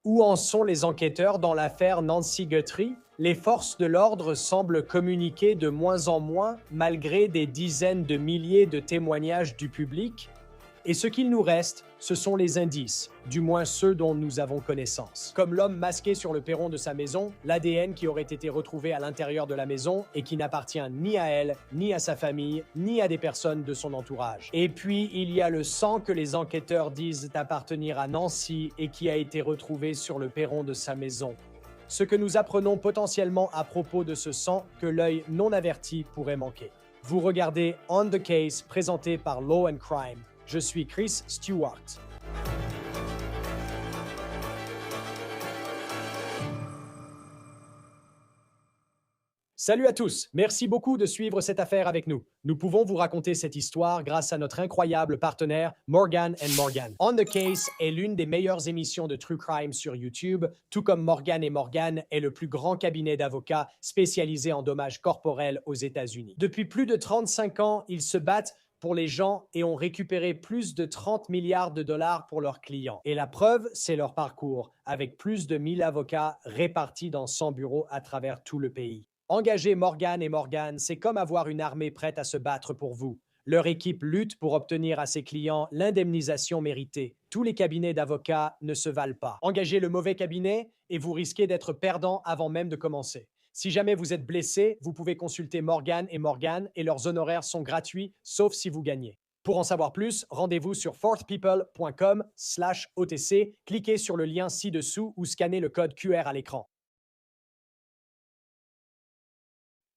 Où en sont les enquêteurs dans l'affaire Nancy Guthrie? Les forces de l'ordre semblent communiquer de moins en moins malgré des dizaines de milliers de témoignages du public. Et ce qu'il nous reste, ce sont les indices, du moins ceux dont nous avons connaissance. Comme l'homme masqué sur le perron de sa maison, l'ADN qui aurait été retrouvé à l'intérieur de la maison et qui n'appartient ni à elle, ni à sa famille, ni à des personnes de son entourage. Et puis, il y a le sang que les enquêteurs disent appartenir à Nancy et qui a été retrouvé sur le perron de sa maison. Ce que nous apprenons potentiellement à propos de ce sang que l'œil non averti pourrait manquer. Vous regardez On the Case, présenté par Law and Crime. Je suis Chris Stewart. Salut à tous, merci beaucoup de suivre cette affaire avec nous. Nous pouvons vous raconter cette histoire grâce à notre incroyable partenaire Morgan & Morgan. On the Case est l'une des meilleures émissions de True Crime sur YouTube, tout comme Morgan & Morgan est le plus grand cabinet d'avocats spécialisé en dommages corporels aux États-Unis. Depuis plus de 35 ans, ils se battent pour les gens et ont récupéré plus de 30 milliards de dollars pour leurs clients. Et la preuve, c'est leur parcours, avec plus de 1000 avocats répartis dans 100 bureaux à travers tout le pays. Engager Morgan & Morgan, c'est comme avoir une armée prête à se battre pour vous. Leur équipe lutte pour obtenir à ses clients l'indemnisation méritée. Tous les cabinets d'avocats ne se valent pas. Engagez le mauvais cabinet et vous risquez d'être perdant avant même de commencer. Si jamais vous êtes blessé, vous pouvez consulter Morgan & Morgan et leurs honoraires sont gratuits, sauf si vous gagnez. Pour en savoir plus, rendez-vous sur fourthpeople.com/OTC, cliquez sur le lien ci-dessous ou scannez le code QR à l'écran.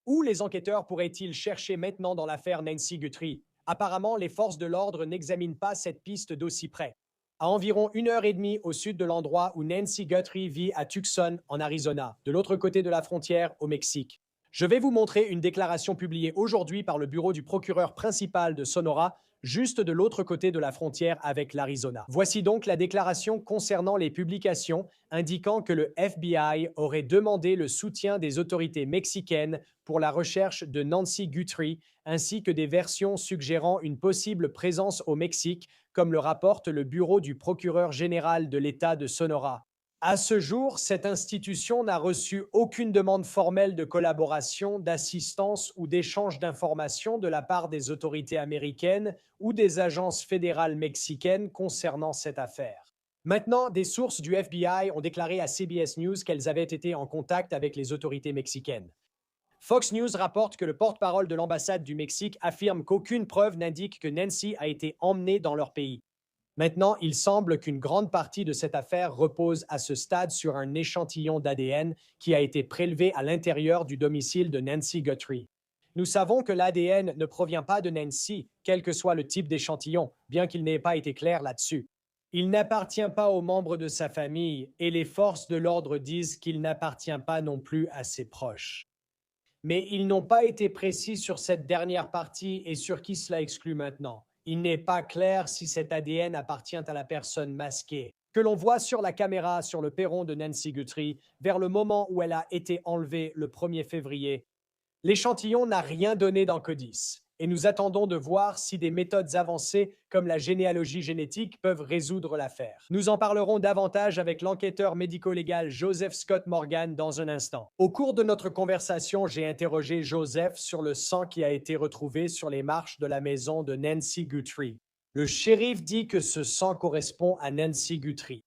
Où les enquêteurs pourraient-ils chercher maintenant dans l'affaire Nancy Guthrie? Apparemment, les forces de l'ordre n'examinent pas cette piste d'aussi près. À environ 1 heure et demie au sud de l'endroit où Nancy Guthrie vit à Tucson, en Arizona, de l'autre côté de la frontière au Mexique. Je vais vous montrer une déclaration publiée aujourd'hui par le bureau du procureur principal de Sonora, juste de l'autre côté de la frontière avec l'Arizona. Voici donc la déclaration concernant les publications indiquant que le FBI aurait demandé le soutien des autorités mexicaines pour la recherche de Nancy Guthrie, ainsi que des versions suggérant une possible présence au Mexique, comme le rapporte le bureau du procureur général de l'État de Sonora. À ce jour, cette institution n'a reçu aucune demande formelle de collaboration, d'assistance ou d'échange d'informations de la part des autorités américaines ou des agences fédérales mexicaines concernant cette affaire. Maintenant, des sources du FBI ont déclaré à CBS News qu'elles avaient été en contact avec les autorités mexicaines. Fox News rapporte que le porte-parole de l'ambassade du Mexique affirme qu'aucune preuve n'indique que Nancy a été emmenée dans leur pays. Maintenant, il semble qu'une grande partie de cette affaire repose à ce stade sur un échantillon d'ADN qui a été prélevé à l'intérieur du domicile de Nancy Guthrie. Nous savons que l'ADN ne provient pas de Nancy, quel que soit le type d'échantillon, bien qu'il n'ait pas été clair là-dessus. Il n'appartient pas aux membres de sa famille et les forces de l'ordre disent qu'il n'appartient pas non plus à ses proches. Mais ils n'ont pas été précis sur cette dernière partie et sur qui cela exclut maintenant. Il n'est pas clair si cet ADN appartient à la personne masquée, que l'on voit sur la caméra sur le perron de Nancy Guthrie vers le moment où elle a été enlevée le 1er février. L'échantillon n'a rien donné dans Codis, et nous attendons de voir si des méthodes avancées comme la généalogie génétique peuvent résoudre l'affaire. Nous en parlerons davantage avec l'enquêteur médico-légal Joseph Scott Morgan dans un instant. Au cours de notre conversation, j'ai interrogé Joseph sur le sang qui a été retrouvé sur les marches de la maison de Nancy Guthrie. Le shérif dit que ce sang correspond à Nancy Guthrie.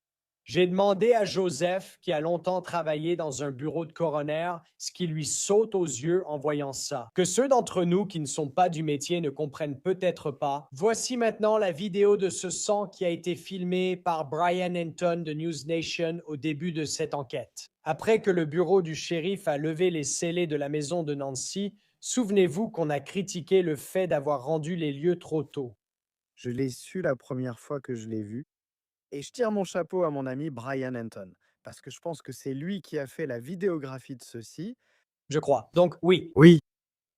J'ai demandé à Joseph, qui a longtemps travaillé dans un bureau de coroner, ce qui lui saute aux yeux en voyant ça. Que ceux d'entre nous qui ne sont pas du métier ne comprennent peut-être pas. Voici maintenant la vidéo de ce sang qui a été filmé par Brian Anton de News Nation au début de cette enquête. Après que le bureau du shérif a levé les scellés de la maison de Nancy, souvenez-vous qu'on a critiqué le fait d'avoir rendu les lieux trop tôt. Je l'ai su la première fois que je l'ai vu et je tire mon chapeau à mon ami Brian Anton parce que je pense que c'est lui qui a fait la vidéographie de ceci. Je crois. Donc oui, Oui.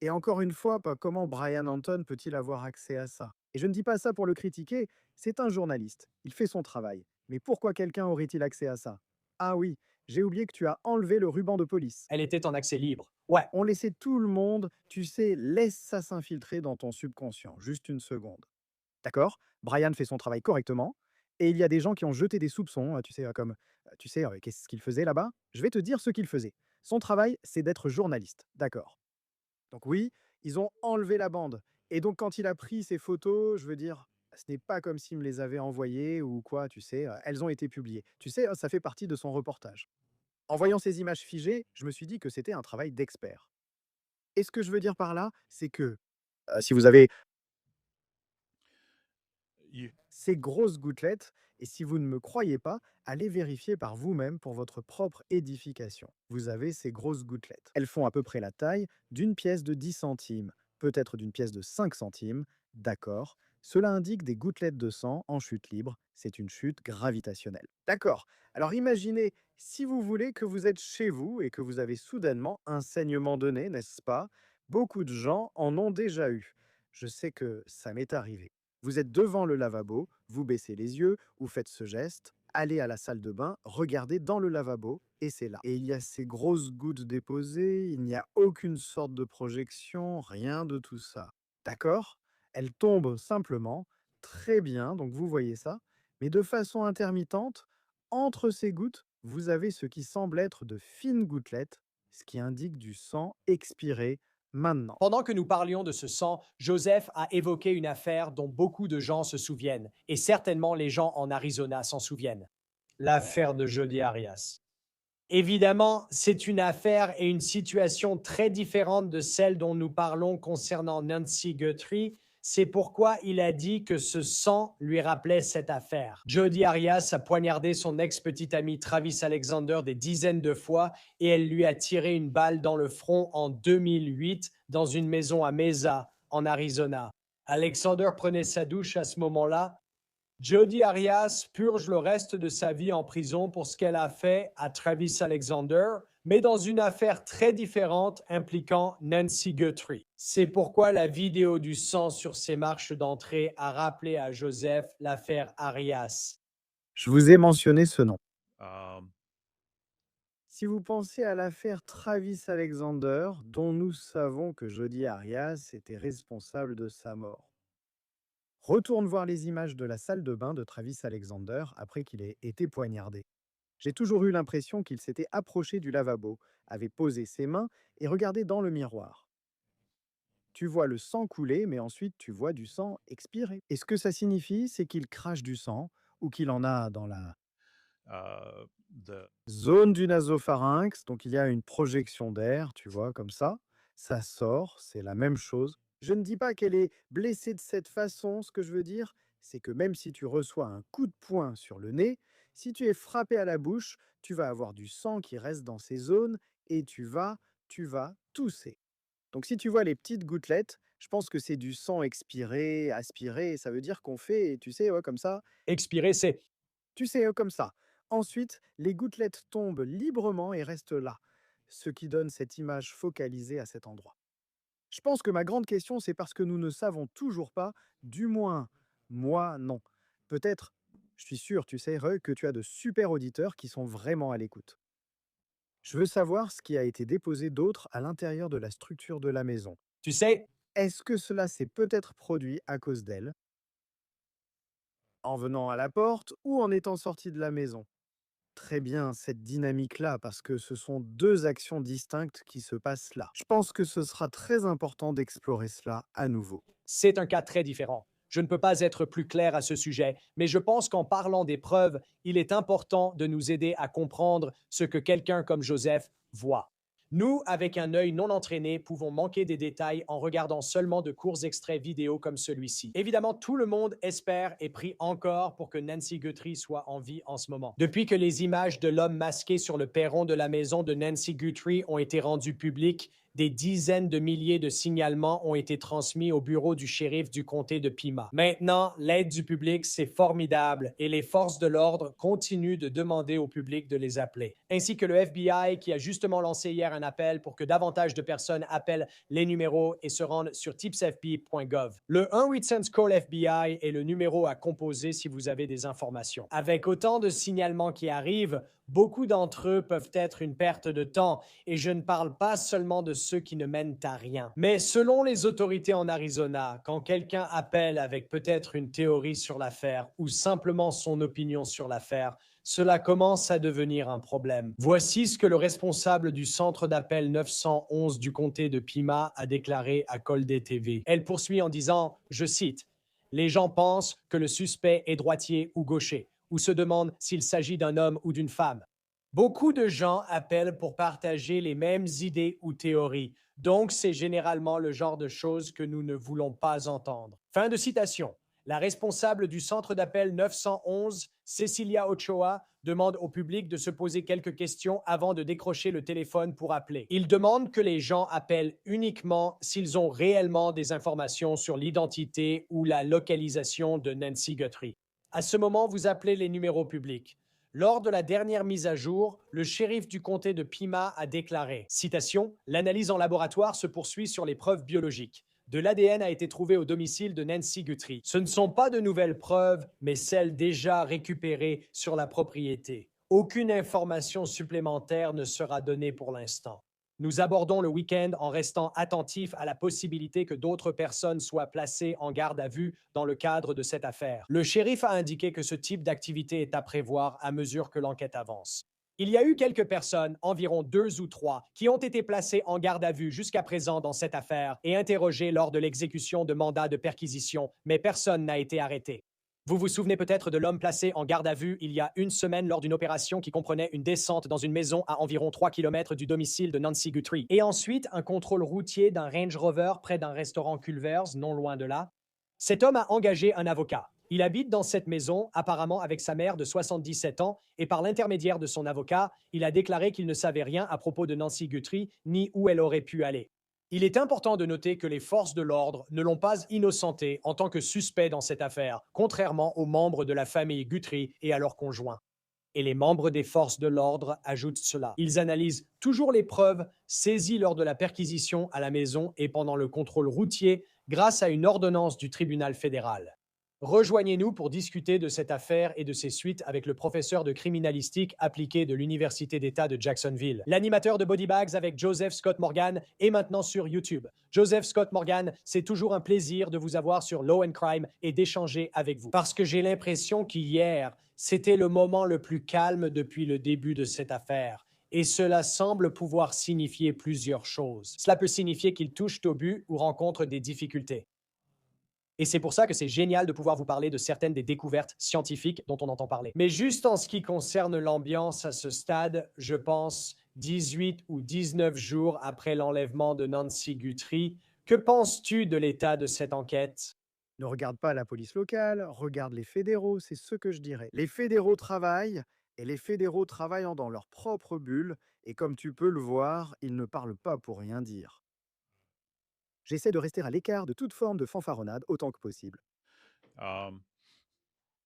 Et encore une fois, pas comment Brian Anton peut-il avoir accès à ça? Et je ne dis pas ça pour le critiquer, c'est un journaliste, il fait son travail. Mais pourquoi quelqu'un aurait-il accès à ça? Ah oui, j'ai oublié que tu as enlevé le ruban de police. elle était en accès libre. Ouais. On laissait tout le monde, tu sais, laisse ça s'infiltrer dans ton subconscient, juste une seconde. D'accord? Brian fait son travail correctement et il y a des gens qui ont jeté des soupçons, tu sais, comme, Tu sais, qu'est-ce qu'il faisait là-bas? Je vais te dire ce qu'il faisait. Son travail, c'est d'être journaliste. D'accord. Donc oui, ils ont enlevé la bande. Et donc quand il a pris ces photos, je veux dire, ce n'est pas comme s'il me les avait envoyées ou quoi, tu sais, elles ont été publiées. Tu sais, ça fait partie de son reportage. En voyant ces images figées, je me suis dit que c'était un travail d'expert. Et ce que je veux dire par là, c'est que si vous avez You ces grosses gouttelettes, et si vous ne me croyez pas, allez vérifier par vous-même pour votre propre édification. Vous avez ces grosses gouttelettes. Elles font à peu près la taille d'une pièce de 10 centimes, peut-être d'une pièce de 5 centimes, d'accord. Cela indique des gouttelettes de sang en chute libre, c'est une chute gravitationnelle. D'accord. Alors imaginez, si vous voulez que vous êtes chez vous et que vous avez soudainement un saignement de nez, n'est-ce pas? Beaucoup de gens en ont déjà eu. Je sais que ça m'est arrivé. Vous êtes devant le lavabo, vous baissez les yeux, vous faites ce geste, allez à la salle de bain, regardez dans le lavabo, et c'est là. Et il y a ces grosses gouttes déposées, il n'y a aucune sorte de projection, rien de tout ça. D'accord? Elles tombent simplement, très bien, donc vous voyez ça, mais de façon intermittente, entre ces gouttes, vous avez ce qui semble être de fines gouttelettes, ce qui indique du sang expiré maintenant. Pendant que nous parlions de ce sang, Joseph a évoqué une affaire dont beaucoup de gens se souviennent, et certainement les gens en Arizona s'en souviennent. L'affaire de Jodi Arias. Évidemment, c'est une affaire et une situation très différente de celle dont nous parlons concernant Nancy Guthrie. C'est pourquoi il a dit que ce sang lui rappelait cette affaire. Jodi Arias a poignardé son ex-petit ami Travis Alexander des dizaines de fois et elle lui a tiré une balle dans le front en 2008 dans une maison à Mesa, en Arizona. Alexander prenait sa douche à ce moment-là. Jodi Arias purge le reste de sa vie en prison pour ce qu'elle a fait à Travis Alexander, mais dans une affaire très différente impliquant Nancy Guthrie. C'est pourquoi la vidéo du sang sur ses marches d'entrée a rappelé à Joseph l'affaire Arias. Je vous ai mentionné ce nom. um, Si vous pensez à l'affaire Travis Alexander, dont nous savons que Jodi Arias était responsable de sa mort. Retourne voir les images de la salle de bain de Travis Alexander après qu'il ait été poignardé. J'ai toujours eu l'impression qu'il s'était approché du lavabo, avait posé ses mains et regardé dans le miroir. Tu vois le sang couler, mais ensuite tu vois du sang expirer. Et ce que ça signifie, c'est qu'il crache du sang ou qu'il en a dans la uh, the zone du nasopharynx, donc il y a une projection d'air, tu vois, comme ça sort, c'est la même chose. Je ne dis pas qu'elle est blessée de cette façon, ce que je veux dire, c'est que même si tu reçois un coup de poing sur le nez, si tu es frappé à la bouche, tu vas avoir du sang qui reste dans ces zones et tu vas tousser. Donc si tu vois les petites gouttelettes, je pense que c'est du sang expiré, aspiré, et ça veut dire qu'on fait, tu sais, ouais, comme ça, Expiré, c'est tu sais, comme ça. Ensuite, les gouttelettes tombent librement et restent là, ce qui donne cette image focalisée à cet endroit. Je pense que ma grande question, c'est parce que nous ne savons toujours pas, du moins, moi, non. Peut-être, je suis sûr, tu sais, que tu as de super auditeurs qui sont vraiment à l'écoute. Je veux savoir ce qui a été déposé d'autre à l'intérieur de la structure de la maison. tu sais, Est-ce que cela s'est peut-être produit à cause d'elle, en venant à la porte ou en étant sorti de la maison? Très bien, cette dynamique-là, parce que ce sont 2 actions distinctes qui se passent là. Je pense que ce sera très important d'explorer cela à nouveau. c'est un cas très différent. Je ne peux pas être plus clair à ce sujet, mais je pense qu'en parlant des preuves, il est important de nous aider à comprendre ce que quelqu'un comme Joseph voit. Nous, avec un œil non entraîné, pouvons manquer des détails en regardant seulement de courts extraits vidéo comme celui-ci. Évidemment, tout le monde espère et prie encore pour que Nancy Guthrie soit en vie en ce moment. Depuis que les images de l'homme masqué sur le perron de la maison de Nancy Guthrie ont été rendues publiques, des dizaines de milliers de signalements ont été transmis au bureau du shérif du comté de Pima. Maintenant, l'aide du public, c'est formidable et les forces de l'ordre continuent de demander au public de les appeler. Ainsi que le FBI qui a justement lancé hier un appel pour que davantage de personnes appellent les numéros et se rendent sur tipsfb.gov. Le 1-800-CALL-FBI est le numéro à composer si vous avez des informations. Avec autant de signalements qui arrivent, beaucoup d'entre eux peuvent être une perte de temps et je ne parle pas seulement de ceux qui ne mènent à rien. Mais selon les autorités en Arizona, quand quelqu'un appelle avec peut-être une théorie sur l'affaire ou simplement son opinion sur l'affaire, Cela commence à devenir un problème. Voici ce que le responsable du centre d'appel 911 du comté de Pima a déclaré à Coldé TV. Elle poursuit en disant, je cite, les gens pensent que le suspect est droitier ou gaucher, ou se demandent s'il s'agit d'un homme ou d'une femme. Beaucoup de gens appellent pour partager les mêmes idées ou théories, donc c'est généralement le genre de choses que nous ne voulons pas entendre. Fin de citation. La responsable du centre d'appel 911, Cecilia Ochoa, demande au public de se poser quelques questions avant de décrocher le téléphone pour appeler. Il demande que les gens appellent uniquement s'ils ont réellement des informations sur l'identité ou la localisation de Nancy Guthrie. À ce moment, vous appelez les numéros publics. Lors de la dernière mise à jour, le shérif du comté de Pima a déclaré, citation, l'analyse en laboratoire se poursuit sur les preuves biologiques. De l'ADN a été trouvé au domicile de Nancy Guthrie. Ce ne sont pas de nouvelles preuves, mais celles déjà récupérées sur la propriété. Aucune information supplémentaire ne sera donnée pour l'instant. Nous abordons le week-end en restant attentifs à la possibilité que d'autres personnes soient placées en garde à vue dans le cadre de cette affaire. Le shérif a indiqué que ce type d'activité est à prévoir à mesure que l'enquête avance. Il y a eu quelques personnes, environ 2 ou 3, qui ont été placées en garde à vue jusqu'à présent dans cette affaire et interrogées lors de l'exécution de mandats de perquisition, mais personne n'a été arrêté. Vous vous souvenez peut-être de l'homme placé en garde à vue il y a une semaine lors d'une opération qui comprenait une descente dans une maison à environ 3 km du domicile de Nancy Guthrie, et ensuite un contrôle routier d'un Range Rover près d'un restaurant Culver's, non loin de là. Cet homme a engagé un avocat. Il habite dans cette maison, apparemment avec sa mère de 77 ans, et par l'intermédiaire de son avocat, il a déclaré qu'il ne savait rien à propos de Nancy Guthrie ni où elle aurait pu aller. Il est important de noter que les forces de l'ordre ne l'ont pas innocenté en tant que suspect dans cette affaire, contrairement aux membres de la famille Guthrie et à leurs conjoints. Et les membres des forces de l'ordre ajoutent cela. Ils analysent toujours les preuves saisies lors de la perquisition à la maison et pendant le contrôle routier grâce à une ordonnance du tribunal fédéral. Rejoignez-nous pour discuter de cette affaire et de ses suites avec le professeur de criminalistique appliquée de l'Université d'État de Jacksonville. L'animateur de Body Bags avec Joseph Scott Morgan est maintenant sur YouTube. Joseph Scott Morgan, c'est toujours un plaisir de vous avoir sur Law and Crime et d'échanger avec vous. Parce que j'ai l'impression qu'hier, c'était le moment le plus calme depuis le début de cette affaire. Et cela semble pouvoir signifier plusieurs choses. Cela peut signifier qu'il touche au but ou rencontre des difficultés. Et c'est pour ça que c'est génial de pouvoir vous parler de certaines des découvertes scientifiques dont on entend parler. Mais juste en ce qui concerne l'ambiance à ce stade, je pense 18 ou 19 jours après l'enlèvement de Nancy Guthrie, que penses-tu de l'état de cette enquête? Ne regarde pas la police locale, regarde les fédéraux, c'est ce que je dirais. Les fédéraux travaillent, et les fédéraux travaillant dans leur propre bulle, et comme tu peux le voir, ils ne parlent pas pour rien dire. J'essaie de rester à l'écart de toute forme de fanfaronnade autant que possible. Um,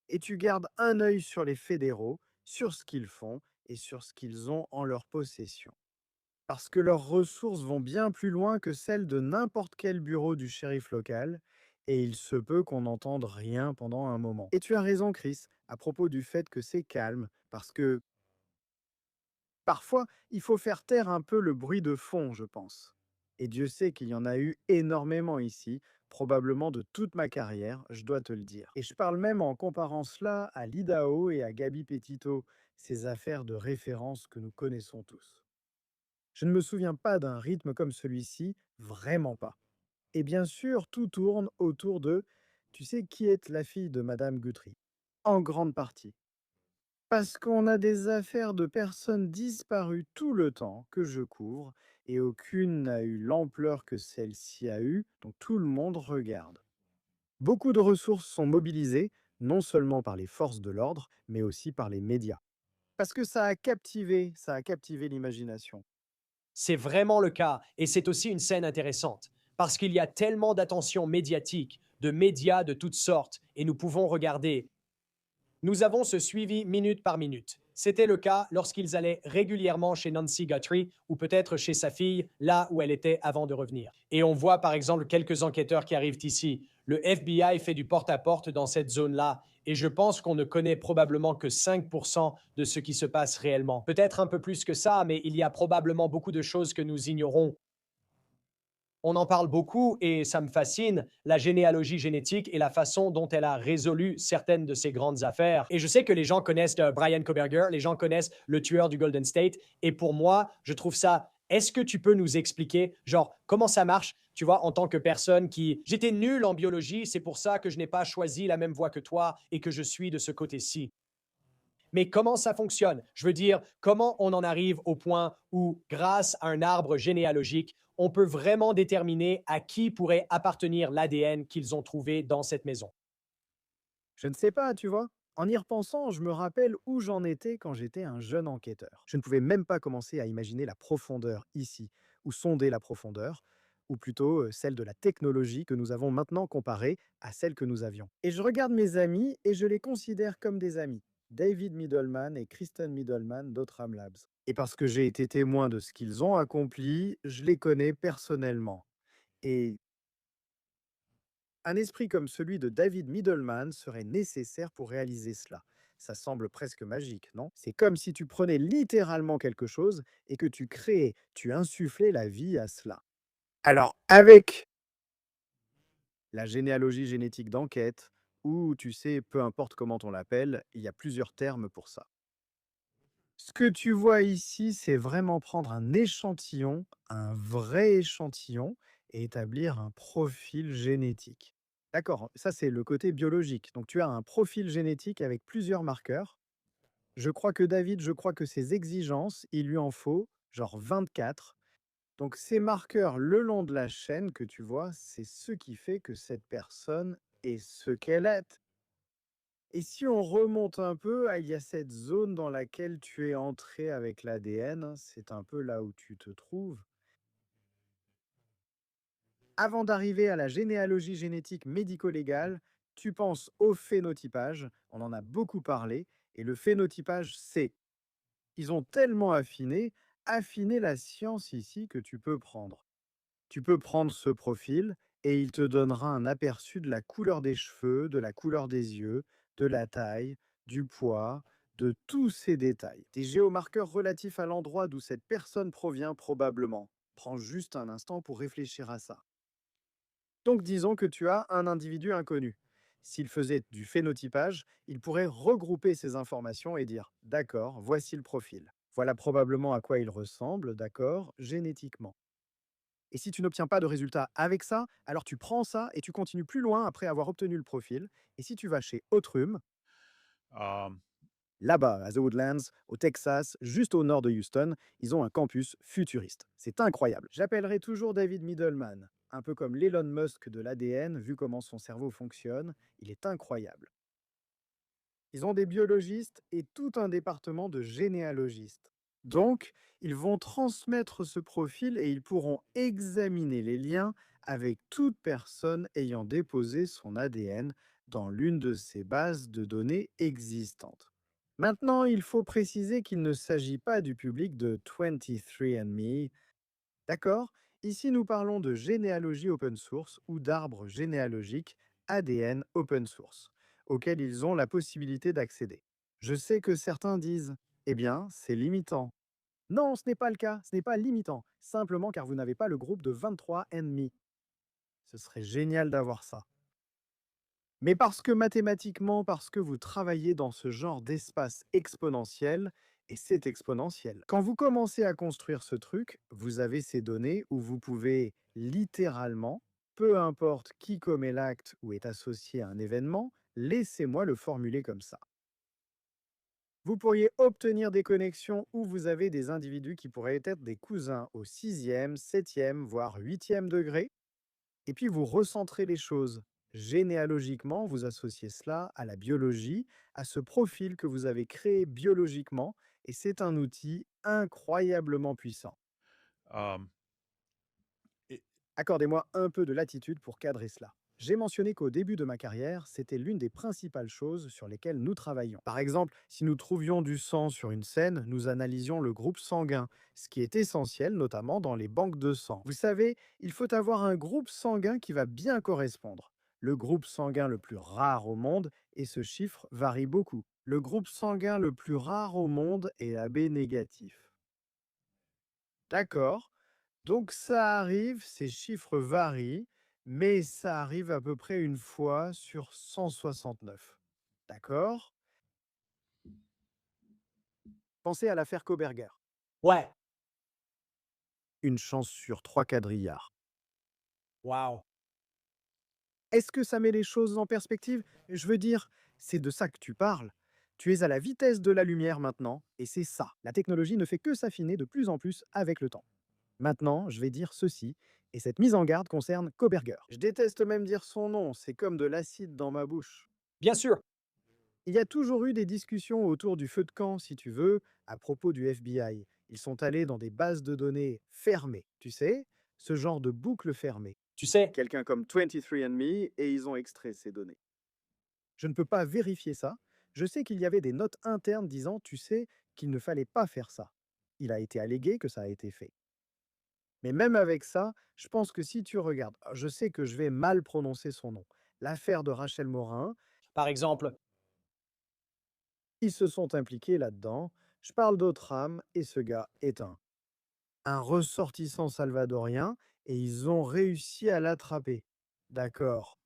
Et tu gardes un œil sur les fédéraux, sur ce qu'ils font et sur ce qu'ils ont en leur possession. Parce que leurs ressources vont bien plus loin que celles de n'importe quel bureau du shérif local, et il se peut qu'on n'entende rien pendant un moment. Et tu as raison, Chris, à propos du fait que c'est calme, parce que parfois, il faut faire taire un peu le bruit de fond, je pense. Et Dieu sait qu'il y en a eu énormément ici, probablement de toute ma carrière, je dois te le dire. Et je parle même en comparant cela à l'Idaho et à Gabi Petito, ces affaires de référence que nous connaissons tous. Je ne me souviens pas d'un rythme comme celui-ci, vraiment pas. Et bien sûr, tout tourne autour de, tu sais, qui est la fille de Madame Guthrie? En grande partie. Parce qu'on a des affaires de personnes disparues tout le temps que je couvre, et aucune n'a eu l'ampleur que celle-ci a eue, donc tout le monde regarde. Beaucoup de ressources sont mobilisées, non seulement par les forces de l'ordre, mais aussi par les médias. Parce que ça a captivé l'imagination. C'est vraiment le cas, et c'est aussi une scène intéressante, parce qu'il y a tellement d'attention médiatique, de médias de toutes sortes, et nous pouvons regarder. Nous avons ce suivi minute par minute. C'était le cas lorsqu'ils allaient régulièrement chez Nancy Guthrie ou peut-être chez sa fille, là où elle était avant de revenir. Et on voit par exemple quelques enquêteurs qui arrivent ici. Le FBI fait du porte-à-porte dans cette zone-là et je pense qu'on ne connaît probablement que 5% de ce qui se passe réellement. Peut-être un peu plus que ça, mais il y a probablement beaucoup de choses que nous ignorons. On en parle beaucoup et ça me fascine, la généalogie génétique et la façon dont elle a résolu certaines de ces grandes affaires. Et je sais que les gens connaissent Brian Koberger, les gens connaissent le tueur du Golden State. Et pour moi, je trouve ça. Est-ce que tu peux nous expliquer, genre, comment ça marche, tu vois, en tant que personne qui. J'étais nul en biologie, c'est pour ça que je n'ai pas choisi la même voie que toi et que je suis de ce côté-ci. Mais comment ça fonctionne? Je veux dire, comment on en arrive au point où, grâce à un arbre généalogique, on peut vraiment déterminer à qui pourrait appartenir l'ADN qu'ils ont trouvé dans cette maison? Je ne sais pas, tu vois. En y repensant, je me rappelle où j'en étais quand j'étais un jeune enquêteur. Je ne pouvais même pas commencer à imaginer la profondeur ici, ou sonder la profondeur, ou plutôt celle de la technologie que nous avons maintenant comparée à celle que nous avions. Et je regarde mes amis et je les considère comme des amis. David Middleman et Kristen Middleman d'Outram Labs. Et parce que j'ai été témoin de ce qu'ils ont accompli, je les connais personnellement. Et un esprit comme celui de David Middleman serait nécessaire pour réaliser cela. Ça semble presque magique, non? C'est comme si tu prenais littéralement quelque chose et que tu créais, tu insufflais la vie à cela. Alors, avec la généalogie génétique d'enquête, ou tu sais, peu importe comment on l'appelle, il y a plusieurs termes pour ça. Ce que tu vois ici, c'est vraiment prendre un échantillon, un vrai échantillon, et établir un profil génétique. D'accord, ça c'est le côté biologique. Donc tu as un profil génétique avec plusieurs marqueurs. Je crois que David, je crois que ses exigences, il lui en faut genre 24. Donc ces marqueurs le long de la chaîne que tu vois, c'est ce qui fait que cette personne est ce qu'elle est. Et si on remonte un peu, il y a cette zone dans laquelle tu es entré avec l'ADN, c'est un peu là où tu te trouves. Avant d'arriver à la généalogie génétique médico-légale, tu penses au phénotypage, on en a beaucoup parlé, et le phénotypage, c'est, ils ont tellement affiné la science ici que tu peux prendre. Tu peux prendre ce profil et il te donnera un aperçu de la couleur des cheveux, de la couleur des yeux, de la taille, du poids, de tous ces détails. Des géomarqueurs relatifs à l'endroit d'où cette personne provient probablement. Prends juste un instant pour réfléchir à ça. Donc disons que tu as un individu inconnu. S'il faisait du phénotypage, il pourrait regrouper ces informations et dire d'accord, voici le profil. Voilà probablement à quoi il ressemble, d'accord, génétiquement. Et si tu n'obtiens pas de résultat avec ça, alors tu prends ça et tu continues plus loin après avoir obtenu le profil. Et si tu vas chez Outrum, Um, là-bas, à The Woodlands, au Texas, juste au nord de Houston, ils ont un campus futuriste. C'est incroyable. J'appellerai toujours David Middleman, un peu comme l'Elon Musk de l'ADN, vu comment son cerveau fonctionne. Il est incroyable. Ils ont des biologistes et tout un département de généalogistes. Donc, ils vont transmettre ce profil et ils pourront examiner les liens avec toute personne ayant déposé son ADN dans l'une de ces bases de données existantes. Maintenant, il faut préciser qu'il ne s'agit pas du public de 23andMe. D'accord? Ici, nous parlons de généalogie open source ou d'arbres généalogiques ADN open source, auxquels ils ont la possibilité d'accéder. Je sais que certains disent, eh bien, c'est limitant. Non, ce n'est pas le cas, ce n'est pas limitant, simplement car vous n'avez pas le groupe de 23 ennemis. Ce serait génial d'avoir ça. Mais parce que mathématiquement, parce que vous travaillez dans ce genre d'espace exponentiel, et c'est exponentiel. Quand vous commencez à construire ce truc, vous avez ces données où vous pouvez littéralement, peu importe qui commet l'acte ou est associé à un événement, laissez-moi le formuler comme ça. Vous pourriez obtenir des connexions où vous avez des individus qui pourraient être des cousins au sixième, septième, voire huitième degré, et puis vous recentrez les choses. Généalogiquement, vous associez cela à la biologie, à ce profil que vous avez créé biologiquement, et c'est un outil incroyablement puissant. um, it, Accordez-moi un peu de latitude pour cadrer cela. J'ai mentionné qu'au début de ma carrière, c'était l'une des principales choses sur lesquelles nous travaillions. Par exemple, si nous trouvions du sang sur une scène, nous analysions le groupe sanguin, ce qui est essentiel notamment dans les banques de sang. Vous savez, il faut avoir un groupe sanguin qui va bien correspondre. Le groupe sanguin le plus rare au monde, et ce chiffre varie beaucoup. Le groupe sanguin le plus rare au monde est AB négatif. D'accord. Donc ça arrive, ces chiffres varient, mais ça arrive à peu près une fois sur 169. D'accord? Pensez à l'affaire Koberger. Ouais, Une chance sur 3 quadrillards. wow. Est-ce que ça met les choses en perspective? Je veux dire, c'est de ça que tu parles. Tu es à la vitesse de la lumière maintenant, et c'est ça. La technologie ne fait que s'affiner de plus en plus avec le temps. Maintenant, je vais dire ceci, et cette mise en garde concerne Koberger. Je déteste même dire son nom, c'est comme de l'acide dans ma bouche. Bien sûr. Il y a toujours eu des discussions autour du feu de camp, si tu veux, à propos du FBI. Ils sont allés dans des bases de données fermées, tu sais, ce genre de boucle fermée. Tu sais, Quelqu'un comme 23andMe, et ils ont extrait ces données. Je ne peux pas vérifier ça. Je sais qu'il y avait des notes internes disant, tu sais, qu'il ne fallait pas faire ça. Il a été allégué que ça a été fait. Mais même avec ça, je pense que si tu regardes, je sais que je vais mal prononcer son nom, l'affaire de Rachel Morin, par exemple, ils se sont impliqués là-dedans. Je parle d'Otram et ce gars est un ressortissant salvadorien et ils ont réussi à l'attraper. D'accord.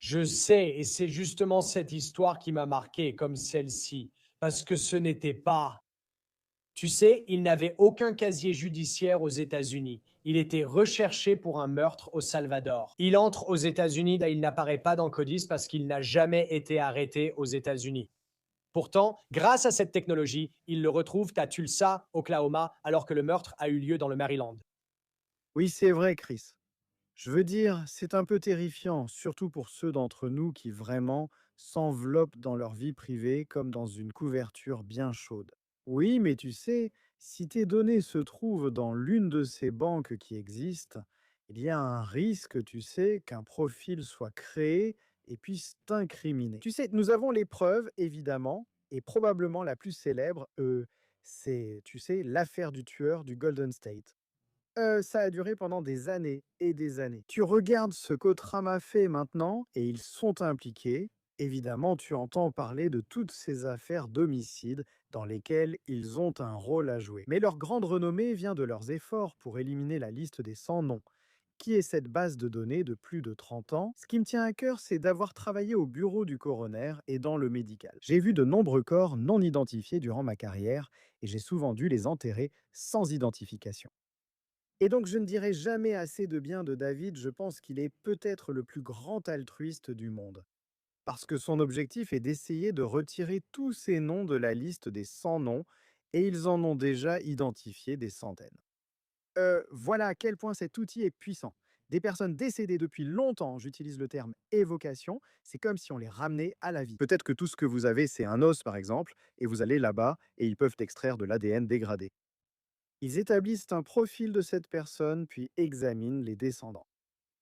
je sais, et c'est justement cette histoire qui m'a marqué, comme celle-ci, parce que ce n'était pas. Tu sais, il n'avait aucun casier judiciaire aux États-Unis. Il était recherché pour un meurtre au Salvador. Il entre aux États-Unis, là, il n'apparaît pas dans Codis parce qu'il n'a jamais été arrêté aux États-Unis. Pourtant, grâce à cette technologie, ils le retrouvent à Tulsa, Oklahoma, alors que le meurtre a eu lieu dans le Maryland. Oui, c'est vrai, Chris. Je veux dire, c'est un peu terrifiant, surtout pour ceux d'entre nous qui vraiment s'enveloppent dans leur vie privée comme dans une couverture bien chaude. Oui, mais tu sais, si tes données se trouvent dans l'une de ces banques qui existent, il y a un risque, tu sais, qu'un profil soit créé et puisse t'incriminer. Tu sais, nous avons les preuves, évidemment, et probablement la plus célèbre, c'est, tu sais, l'affaire du tueur du Golden State. Ça a duré pendant des années et des années. Tu regardes ce qu'Otram a fait maintenant et ils sont impliqués. Évidemment, tu entends parler de toutes ces affaires d'homicide dans lesquelles ils ont un rôle à jouer. Mais leur grande renommée vient de leurs efforts pour éliminer la liste des 100 noms, qui est cette base de données de plus de 30 ans. Ce qui me tient à cœur, c'est d'avoir travaillé au bureau du coroner et dans le médical. J'ai vu de nombreux corps non identifiés durant ma carrière et j'ai souvent dû les enterrer sans identification. Et donc je ne dirai jamais assez de bien de David, je pense qu'il est peut-être le plus grand altruiste du monde. Parce que son objectif est d'essayer de retirer tous ces noms de la liste des 100 noms, et ils en ont déjà identifié des centaines. Voilà à quel point cet outil est puissant. Des personnes décédées depuis longtemps, j'utilise le terme évocation, c'est comme si on les ramenait à la vie. Peut-être que tout ce que vous avez, c'est un os par exemple, et vous allez là-bas, et ils peuvent extraire de l'ADN dégradé. Ils établissent un profil de cette personne, puis examinent les descendants.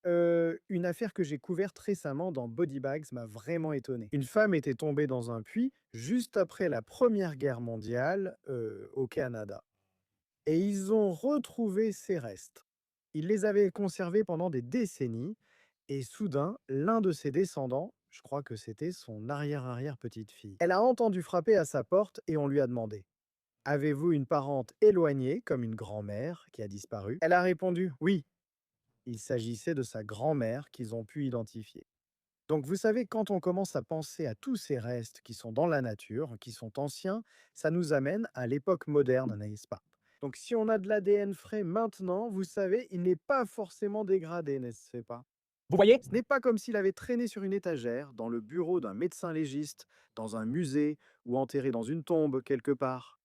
Une affaire que j'ai couverte récemment dans Body Bags m'a vraiment étonné. Une femme était tombée dans un puits juste après la Première Guerre mondiale au Canada. Et ils ont retrouvé ses restes. Ils les avaient conservés pendant des décennies. Et soudain, l'un de ses descendants, je crois que c'était son arrière-arrière-petite-fille, elle a entendu frapper à sa porte et on lui a demandé: avez-vous une parente éloignée, comme une grand-mère, qui a disparu? Elle a répondu oui. Il s'agissait de sa grand-mère qu'ils ont pu identifier. Donc vous savez, quand on commence à penser à tous ces restes qui sont dans la nature, qui sont anciens, ça nous amène à l'époque moderne, n'est-ce pas? Donc si on a de l'ADN frais maintenant, vous savez, il n'est pas forcément dégradé, n'est-ce pas? vous voyez? Ce n'est pas comme s'il avait traîné sur une étagère, dans le bureau d'un médecin légiste, dans un musée ou enterré dans une tombe quelque part.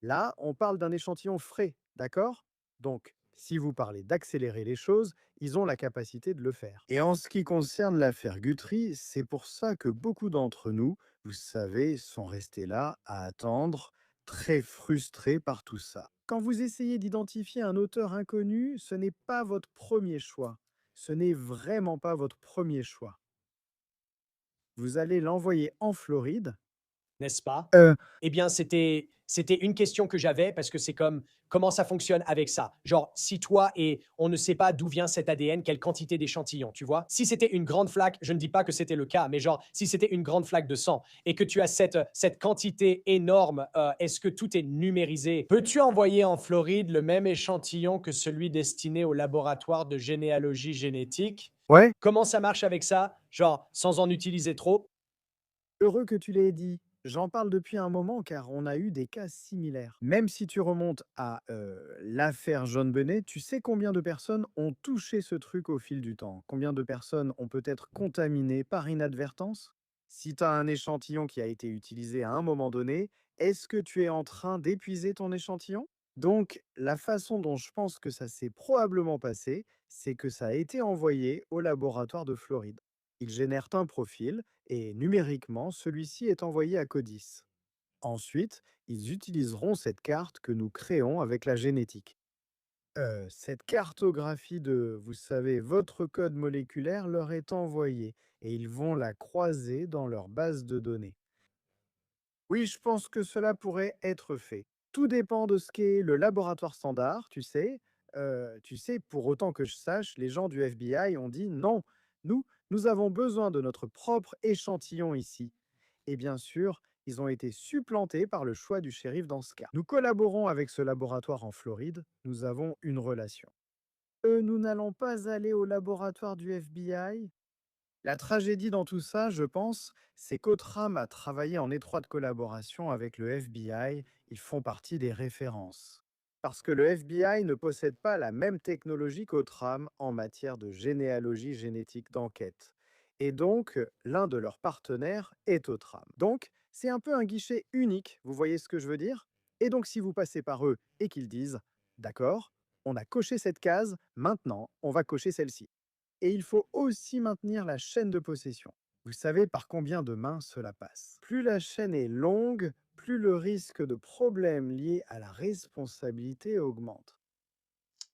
Là, on parle d'un échantillon frais, d'accord? Donc, si vous parlez d'accélérer les choses, ils ont la capacité de le faire. Et en ce qui concerne l'affaire Guthrie, c'est pour ça que beaucoup d'entre nous, vous savez, sont restés là à attendre, très frustrés par tout ça. Quand vous essayez d'identifier un auteur inconnu, ce n'est pas votre premier choix. Ce n'est vraiment pas votre premier choix. Vous allez l'envoyer en Floride, n'est-ce pas? Euh, Eh bien, c'était une question que j'avais parce que c'est comme comment ça fonctionne avec ça. Genre, si toi et on ne sait pas d'où vient cet ADN, quelle quantité d'échantillons, tu vois? Si c'était une grande flaque, je ne dis pas que c'était le cas, mais genre, si c'était une grande flaque de sang et que tu as cette quantité énorme, est-ce que tout est numérisé? Peux-tu envoyer en Floride le même échantillon que celui destiné au laboratoire de généalogie génétique? ouais, Comment ça marche avec ça? Genre, sans en utiliser trop? heureux que tu l'aies dit. J'en parle depuis un moment car on a eu des cas similaires. Même si tu remontes à l'affaire John Benet, tu sais combien de personnes ont touché ce truc au fil du temps? Combien de personnes ont peut-être contaminé par inadvertance? Si tu as un échantillon qui a été utilisé à un moment donné, est-ce que tu es en train d'épuiser ton échantillon? Donc, la façon dont je pense que ça s'est probablement passé, c'est que ça a été envoyé au laboratoire de Floride. Ils génèrent un profil et numériquement, celui-ci est envoyé à Codis. Ensuite, ils utiliseront cette carte que nous créons avec la génétique. Cette cartographie de, vous savez, votre code moléculaire leur est envoyée et ils vont la croiser dans leur base de données. Oui, je pense que cela pourrait être fait. Tout dépend de ce qu'est le laboratoire standard, tu sais. Pour autant que je sache, les gens du FBI ont dit non, nous avons besoin de notre propre échantillon ici. Et bien sûr, ils ont été supplantés par le choix du shérif dans ce cas. Nous collaborons avec ce laboratoire en Floride, nous avons une relation. Nous n'allons pas aller au laboratoire du FBI. La tragédie dans tout ça, je pense, c'est qu'Outram a travaillé en étroite collaboration avec le FBI. Ils font partie des références. Parce que le FBI ne possède pas la même technologie qu'Outram en matière de généalogie génétique d'enquête. Et donc, l'un de leurs partenaires est Outram. Donc, c'est un peu un guichet unique, vous voyez ce que je veux dire? Et donc, si vous passez par eux et qu'ils disent, d'accord, on a coché cette case, maintenant, on va cocher celle-ci. Et il faut aussi maintenir la chaîne de possession. Vous savez par combien de mains cela passe. Plus la chaîne est longue, plus le risque de problèmes liés à la responsabilité augmente.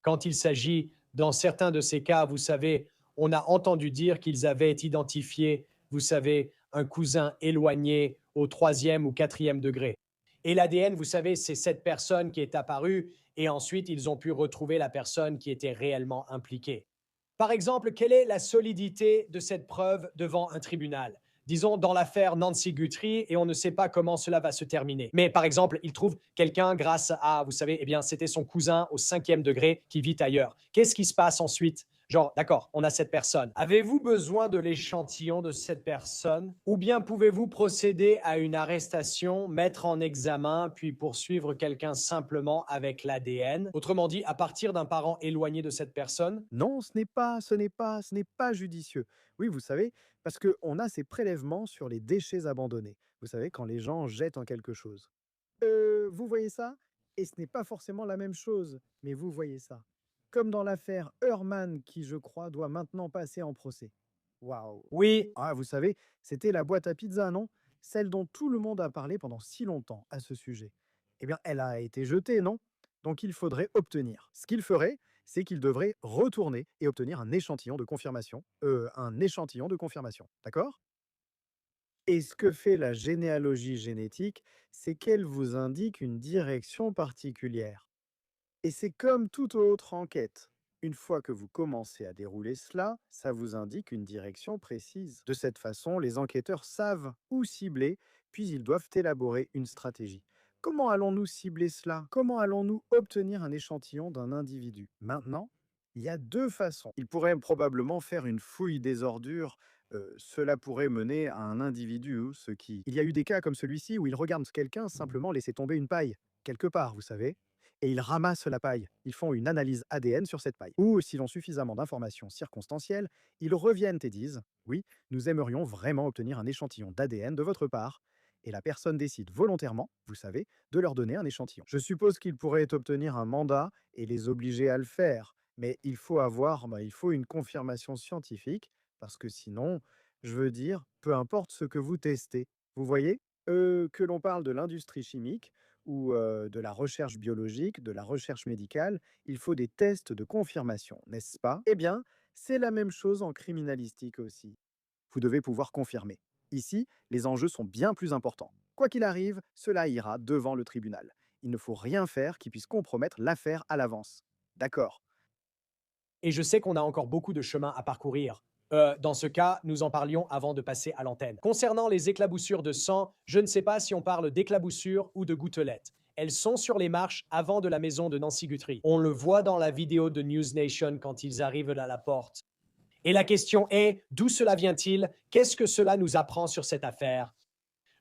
Quand il s'agit, dans certains de ces cas, vous savez, on a entendu dire qu'ils avaient identifié, vous savez, un cousin éloigné au troisième ou quatrième degré. Et l'ADN, vous savez, c'est cette personne qui est apparue et ensuite ils ont pu retrouver la personne qui était réellement impliquée. Par exemple, quelle est la solidité de cette preuve devant un tribunal? Disons dans l'affaire Nancy Guthrie, et on ne sait pas comment cela va se terminer. Mais par exemple, il trouve quelqu'un grâce à, vous savez, eh bien, c'était son cousin au cinquième degré qui vit ailleurs. Qu'est-ce qui se passe ensuite? Genre, d'accord, on a cette personne. Avez-vous besoin de l'échantillon de cette personne? Ou bien pouvez-vous procéder à une arrestation, mettre en examen, puis poursuivre quelqu'un simplement avec l'ADN? Autrement dit, à partir d'un parent éloigné de cette personne? Non, ce n'est pas judicieux. Oui, vous savez, parce qu'on a ces prélèvements sur les déchets abandonnés. Vous savez, quand les gens jettent en quelque chose. Vous voyez ça? Et ce n'est pas forcément la même chose, mais vous voyez ça. Comme dans l'affaire Herman, qui, je crois, doit maintenant passer en procès. Waouh! Oui, Ah, vous savez, c'était la boîte à pizza, non? Celle dont tout le monde a parlé pendant si longtemps à ce sujet. Eh bien, elle a été jetée, non? Donc il faudrait obtenir. Ce qu'il ferait, c'est qu'il devrait retourner et obtenir un échantillon de confirmation. Un échantillon de confirmation, d'accord? Et ce que fait la généalogie génétique, c'est qu'elle vous indique une direction particulière. Et c'est comme toute autre enquête. Une fois que vous commencez à dérouler cela, ça vous indique une direction précise. De cette façon, les enquêteurs savent où cibler, puis ils doivent élaborer une stratégie. Comment allons-nous cibler cela? Comment allons-nous obtenir un échantillon d'un individu? Maintenant, il y a deux façons. Ils pourraient probablement faire une fouille des ordures. Cela pourrait mener à un individu, ce qui... Il y a eu des cas comme celui-ci où ils regardent quelqu'un simplement laisser tomber une paille, quelque part, vous savez, et ils ramassent la paille. Ils font une analyse ADN sur cette paille. Ou, s'ils ont suffisamment d'informations circonstancielles, ils reviennent et disent oui, nous aimerions vraiment obtenir un échantillon d'ADN de votre part. Et la personne décide volontairement, vous savez, de leur donner un échantillon. Je suppose qu'ils pourraient obtenir un mandat et les obliger à le faire. Mais il faut une confirmation scientifique, parce que sinon, je veux dire, peu importe ce que vous testez. Vous voyez? Que l'on parle de l'industrie chimique, ou de la recherche biologique, de la recherche médicale, il faut des tests de confirmation, n'est-ce pas? Eh bien, c'est la même chose en criminalistique aussi. Vous devez pouvoir confirmer. Ici, les enjeux sont bien plus importants. Quoi qu'il arrive, cela ira devant le tribunal. Il ne faut rien faire qui puisse compromettre l'affaire à l'avance. D'accord. Et je sais qu'on a encore beaucoup de chemin à parcourir. Dans ce cas, nous en parlions avant de passer à l'antenne. Concernant les éclaboussures de sang, je ne sais pas si on parle d'éclaboussures ou de gouttelettes. Elles sont sur les marches avant de la maison de Nancy Guthrie. On le voit dans la vidéo de News Nation quand ils arrivent à la porte. Et la question est, d'où cela vient-il? Qu'est-ce que cela nous apprend sur cette affaire?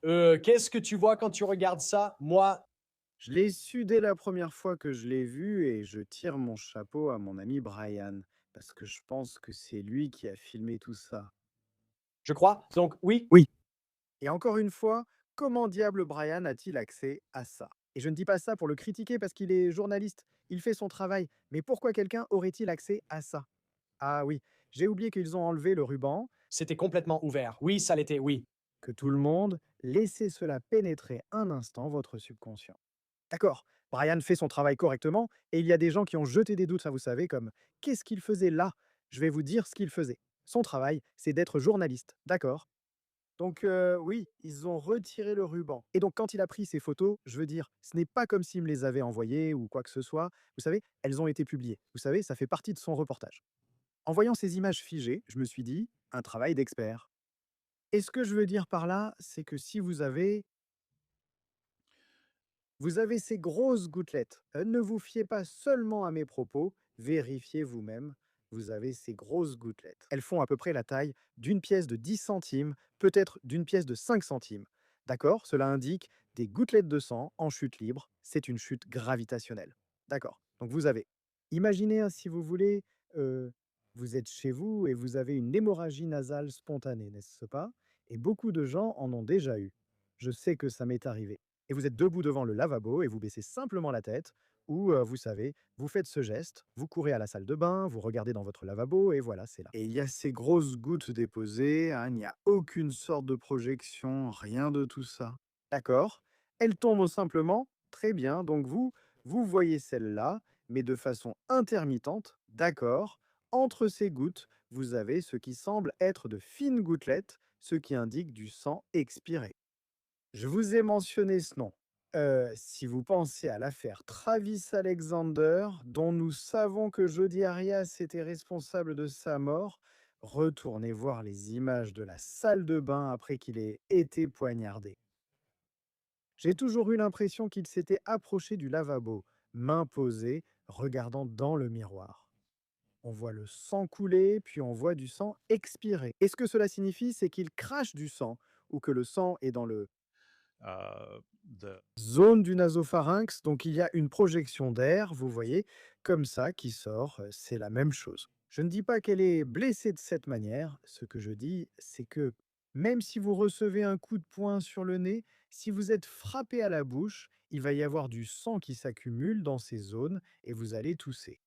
Qu'est-ce que tu vois quand tu regardes ça? Moi, Je l'ai su dès la première fois que je l'ai vu et je tire mon chapeau à mon ami Brian, parce que je pense que c'est lui qui a filmé tout ça. je crois. Donc oui, Oui. Et encore une fois, comment diable Brian a-t-il accès à ça? Et je ne dis pas ça pour le critiquer parce qu'il est journaliste, il fait son travail, mais pourquoi quelqu'un aurait-il accès à ça? Ah oui, j'ai oublié qu'ils ont enlevé le ruban, c'était complètement ouvert. Oui, ça l'était, oui. que tout le monde, laissez cela pénétrer un instant votre subconscient. D'accord, Brian fait son travail correctement et il y a des gens qui ont jeté des doutes, ça vous savez, comme qu'est-ce qu'il faisait là? Je vais vous dire ce qu'il faisait. Son travail, c'est d'être journaliste, d'accord? Donc oui, ils ont retiré le ruban. Et donc quand il a pris ces photos, je veux dire, ce n'est pas comme s'il me les avait envoyées ou quoi que ce soit. Vous savez, elles ont été publiées. Vous savez, ça fait partie de son reportage. En voyant ces images figées, je me suis dit, un travail d'expert. Et ce que je veux dire par là, c'est que si vous avez ces grosses gouttelettes, ne vous fiez pas seulement à mes propos, vérifiez vous-même. Vous avez ces grosses gouttelettes. Elles font à peu près la taille d'une pièce de 10 centimes, peut-être d'une pièce de 5 centimes. D'accord? Cela indique des gouttelettes de sang en chute libre. C'est une chute gravitationnelle. D'accord. Donc vous avez. Imaginez, hein, si vous voulez, euh, vous êtes chez vous et vous avez une hémorragie nasale spontanée, n'est-ce pas? Et beaucoup de gens en ont déjà eu. Je sais que ça m'est arrivé et vous êtes debout devant le lavabo et vous baissez simplement la tête, ou vous savez, vous faites ce geste, vous courez à la salle de bain, vous regardez dans votre lavabo et voilà, c'est là. Et il y a ces grosses gouttes déposées, hein, il n'y a aucune sorte de projection, rien de tout ça. D'accord? Elles tombent simplement, très bien, donc vous voyez celle-là, mais de façon intermittente, d'accord? Entre ces gouttes, vous avez ce qui semble être de fines gouttelettes, ce qui indique du sang expiré. Je vous ai mentionné ce nom. Si vous pensez à l'affaire Travis Alexander, dont nous savons que Jodi Arias était responsable de sa mort, retournez voir les images de la salle de bain après qu'il ait été poignardé. J'ai toujours eu l'impression qu'il s'était approché du lavabo, main posée, regardant dans le miroir. On voit le sang couler, puis on voit du sang expirer. Et ce que cela signifie, c'est qu'il crache du sang, ou que le sang est dans le Uh, the zone du nasopharynx, donc il y a une projection d'air, vous voyez, comme ça, qui sort, c'est la même chose. Je ne dis pas qu'elle est blessée de cette manière, ce que je dis, c'est que même si vous recevez un coup de poing sur le nez, si vous êtes frappé à la bouche, il va y avoir du sang qui s'accumule dans ces zones et vous allez tousser.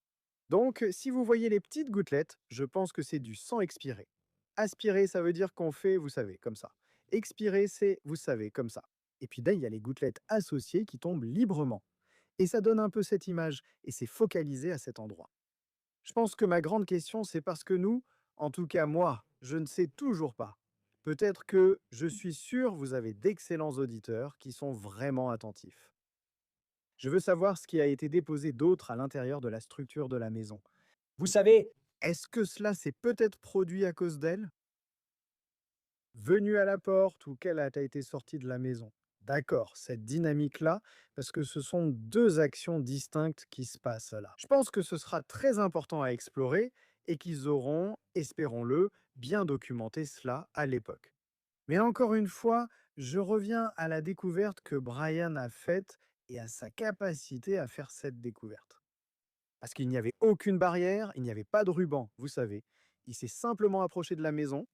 Donc, si vous voyez les petites gouttelettes, je pense que c'est du sang expiré. Aspirer, ça veut dire qu'on fait, vous savez, comme ça. Expirer, c'est, vous savez, comme ça. Et puis là, il y a les gouttelettes associées qui tombent librement. Et ça donne un peu cette image, et c'est focalisé à cet endroit. Je pense que ma grande question, c'est parce que nous, en tout cas moi, je ne sais toujours pas. Peut-être que je suis sûr vous avez d'excellents auditeurs qui sont vraiment attentifs. Je veux savoir ce qui a été déposé d'autre à l'intérieur de la structure de la maison. Vous savez, Est-ce que cela s'est peut-être produit à cause d'elle? Venue à la porte ou qu'elle a été sortie de la maison? D'accord, cette dynamique-là, parce que ce sont deux actions distinctes qui se passent là. Je pense que ce sera très important à explorer et qu'ils auront, espérons-le, bien documenté cela à l'époque. Mais encore une fois, je reviens à la découverte que Brian a faite et à sa capacité à faire cette découverte. Parce qu'il n'y avait aucune barrière, il n'y avait pas de ruban, vous savez. Il s'est simplement approché de la maison.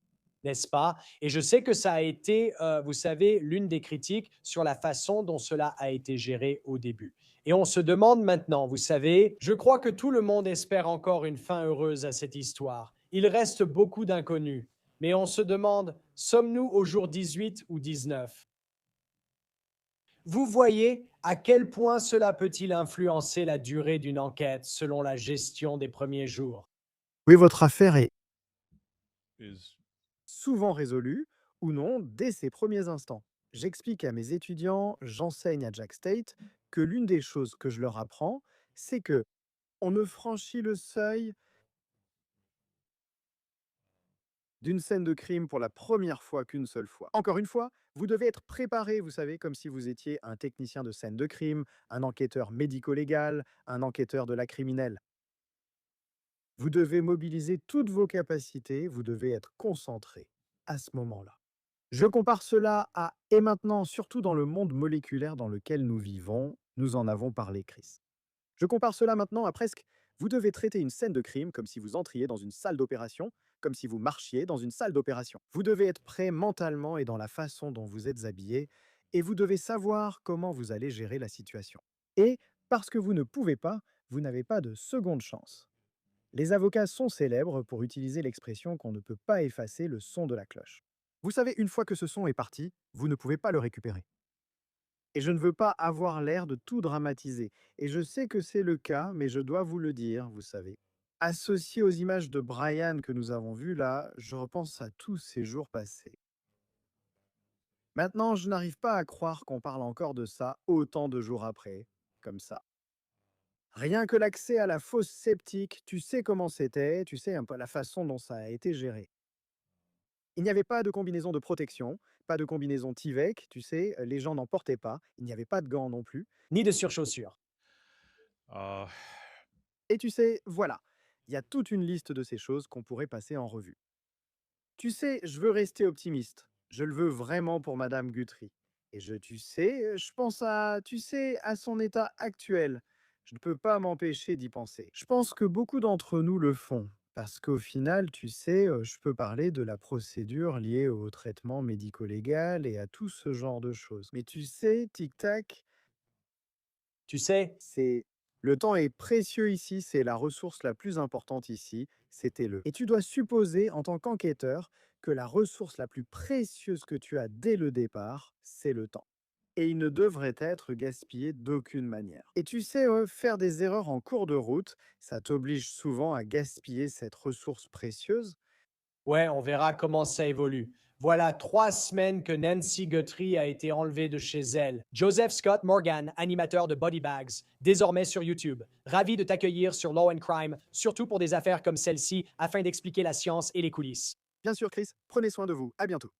n'est-ce pas? Et je sais que ça a été, vous savez, l'une des critiques sur la façon dont cela a été géré au début. Et on se demande maintenant, vous savez, je crois que tout le monde espère encore une fin heureuse à cette histoire. Il reste beaucoup d'inconnus, mais on se demande, sommes-nous au jour 18 ou 19? Vous voyez à quel point cela peut-il influencer la durée d'une enquête selon la gestion des premiers jours? Oui, votre affaire est is souvent résolue ou non dès ses premiers instants. J'explique à mes étudiants, j'enseigne à Jack State que l'une des choses que je leur apprends, c'est que on ne franchit le seuil d'une scène de crime pour la première fois qu'une seule fois. Encore une fois, vous devez être préparé, vous savez, comme si vous étiez un technicien de scène de crime, un enquêteur médico-légal, un enquêteur de la criminelle. Vous devez mobiliser toutes vos capacités, vous devez être concentré à ce moment-là. Je compare cela à et maintenant, surtout dans le monde moléculaire dans lequel nous vivons, nous en avons parlé, Chris. Je compare cela maintenant à presque vous devez traiter une scène de crime comme si vous entriez dans une salle d'opération, comme si vous marchiez dans une salle d'opération. Vous devez être prêt mentalement et dans la façon dont vous êtes habillé, et vous devez savoir comment vous allez gérer la situation. Et parce que vous ne pouvez pas, vous n'avez pas de seconde chance. Les avocats sont célèbres pour utiliser l'expression qu'on ne peut pas effacer le son de la cloche. Vous savez, une fois que ce son est parti, vous ne pouvez pas le récupérer. Et je ne veux pas avoir l'air de tout dramatiser. Et je sais que c'est le cas, mais je dois vous le dire, vous savez. Associé aux images de Brian que nous avons vues là, je repense à tous ces jours passés. Maintenant, je n'arrive pas à croire qu'on parle encore de ça autant de jours après, comme ça. Rien que l'accès à la fosse septique, tu sais comment c'était, tu sais un peu la façon dont ça a été géré. Il n'y avait pas de combinaison de protection, pas de combinaison Tyvek, tu sais, les gens n'en portaient pas, il n'y avait pas de gants non plus. Ni de surchaussures. Uh, Et tu sais, voilà, il y a toute une liste de ces choses qu'on pourrait passer en revue. Tu sais, je veux rester optimiste. Je le veux vraiment pour Madame Guthrie. Et tu sais, je pense à, tu sais, à son état actuel. Je ne peux pas m'empêcher d'y penser. Je pense que beaucoup d'entre nous le font. Parce qu'au final, tu sais, je peux parler de la procédure liée au traitement médico-légal et à tout ce genre de choses. Mais tu sais, tic-tac, Tu sais, c'est le temps est précieux ici, c'est la ressource la plus importante ici, c'était le. Et tu dois supposer, en tant qu'enquêteur, que la ressource la plus précieuse que tu as dès le départ, c'est le temps. Et il ne devrait être gaspillé d'aucune manière. Et tu sais, faire des erreurs en cours de route, ça t'oblige souvent à gaspiller cette ressource précieuse. ouais, on verra comment ça évolue. Voilà 3 semaines que Nancy Guthrie a été enlevée de chez elle. Joseph Scott Morgan, animateur de Body Bags, désormais sur YouTube. Ravi de t'accueillir sur Law and Crime, surtout pour des affaires comme celle-ci, afin d'expliquer la science et les coulisses. Bien sûr, Chris, prenez soin de vous. À bientôt.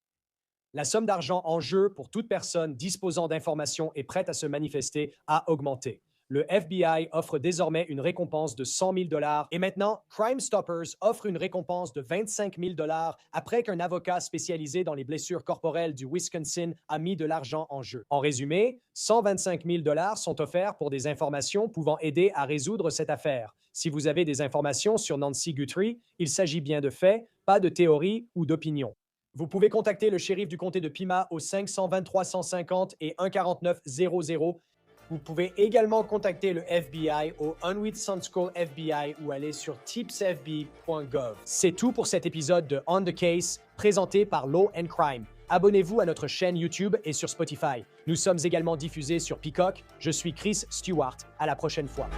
La somme d'argent en jeu pour toute personne disposant d'informations et prête à se manifester a augmenté. Le FBI offre désormais une récompense de 100 000 $ et maintenant, Crime Stoppers offre une récompense de 25 000 $ après qu'un avocat spécialisé dans les blessures corporelles du Wisconsin a mis de l'argent en jeu. En résumé, 125 000 $ sont offerts pour des informations pouvant aider à résoudre cette affaire. Si vous avez des informations sur Nancy Guthrie, il s'agit bien de faits, pas de théories ou d'opinions. Vous pouvez contacter le shérif du comté de Pima au 523 150 et 149 00. Vous pouvez également contacter le FBI au Unwith School FBI ou aller sur tipsfb.gov. C'est tout pour cet épisode de On the Case, présenté par Law and Crime. Abonnez-vous à notre chaîne YouTube et sur Spotify. Nous sommes également diffusés sur Peacock. Je suis Chris Stewart. À la prochaine fois.